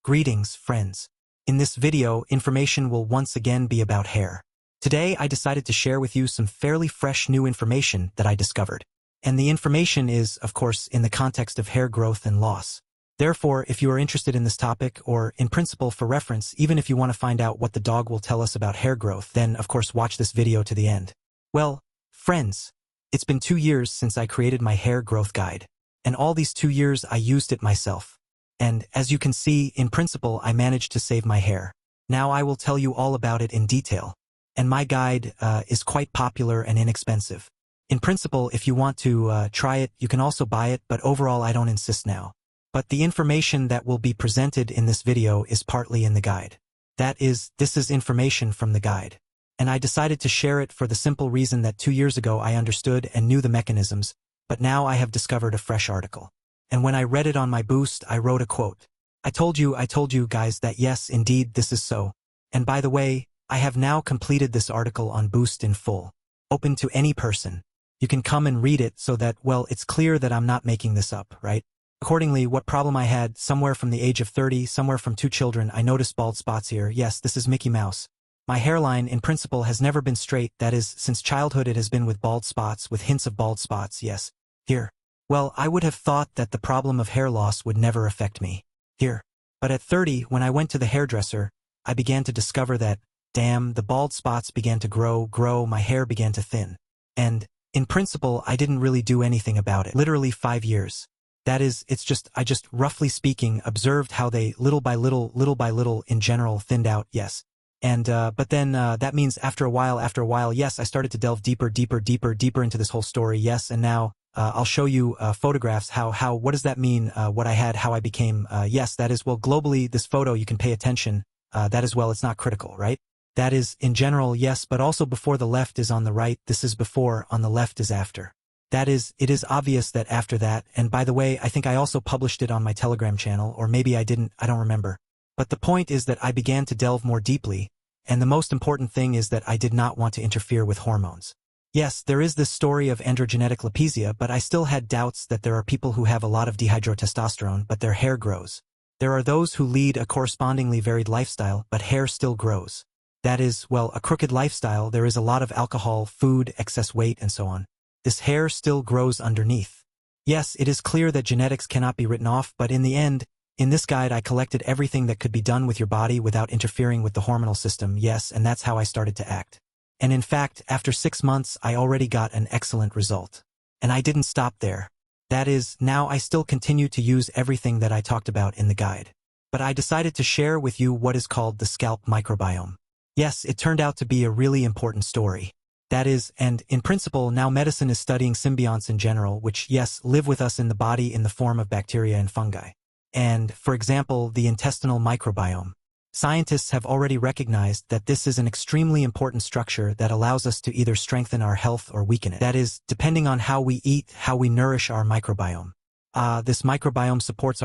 Greetings, friends. In this video, information will once again be about hair. Today, I decided to share with you some fairly fresh new information that I discovered. And the information is, of course, in the context of hair growth and loss. Therefore, if you are interested in this topic, or in principle for reference, even if you want to find out what the dog will tell us about hair growth, then, of course, watch this video to the end. Well, friends, it's been 2 years since I created my hair growth guide. And all these 2 years, I used it myself. And, as you can see, in principle, I managed to save my hair. Now I will tell you all about it in detail. And my guide is quite popular and inexpensive. In principle, if you want to try it, you can also buy it, but overall I don't insist now. But the information that will be presented in this video is partly in the guide. That is, this is information from the guide. And I decided to share it for the simple reason that 2 years ago I understood and knew the mechanisms, but now I have discovered a fresh article. And when I read it on my boost, I wrote a quote. I told you guys that yes, indeed, this is so. And by the way, I have now completed this article on Boost in full. Open to any person. You can come and read it so that, well, it's clear that I'm not making this up, right? Accordingly, what problem I had, somewhere from the age of 30, somewhere from 2 children, I noticed bald spots here. Yes, this is Mickey Mouse. My hairline, in principle, has never been straight, that is, since childhood it has been with bald spots, with hints of bald spots, yes. Here. Well, I would have thought that the problem of hair loss would never affect me. Here. But at 30, when I went to the hairdresser, I began to discover that, damn, the bald spots began to grow, my hair began to thin. And, in principle, I didn't really do anything about it. Literally 5 years. That is, I just, roughly speaking, observed how they, little by little, in general, thinned out, yes. And, but then, that means after a while, yes, I started to delve deeper into this whole story, yes, and now, I'll show you photographs, what does that mean, what I had, how I became, yes, that is, well, globally, this photo, you can pay attention, that is, well, it's not critical, right? That is, in general, yes, but also before the left is on the right, this is before, on the left is after. That is, it is obvious that after that, and by the way, I think I also published it on my Telegram channel, or maybe I didn't, I don't remember. But the point is that I began to delve more deeply, and the most important thing is that I did not want to interfere with hormones. Yes, there is this story of androgenetic alopecia, but I still had doubts that there are people who have a lot of dihydrotestosterone, but their hair grows. There are those who lead a correspondingly varied lifestyle, but hair still grows. That is, well, a crooked lifestyle, there is a lot of alcohol, food, excess weight, and so on. This hair still grows underneath. Yes, it is clear that genetics cannot be written off, but in the end, in this guide I collected everything that could be done with your body without interfering with the hormonal system, yes, and that's how I started to act. And in fact, after 6 months, I already got an excellent result. And I didn't stop there. That is, now I still continue to use everything that I talked about in the guide. But I decided to share with you what is called the scalp microbiome. Yes, it turned out to be a really important story. That is, and in principle, now medicine is studying symbionts in general, which, yes, live with us in the body in the form of bacteria and fungi. And, for example, the intestinal microbiome. Scientists have already recognized that this is an extremely important structure that allows us to either strengthen our health or weaken it. That is, depending on how we eat, how we nourish our microbiome. This microbiome supports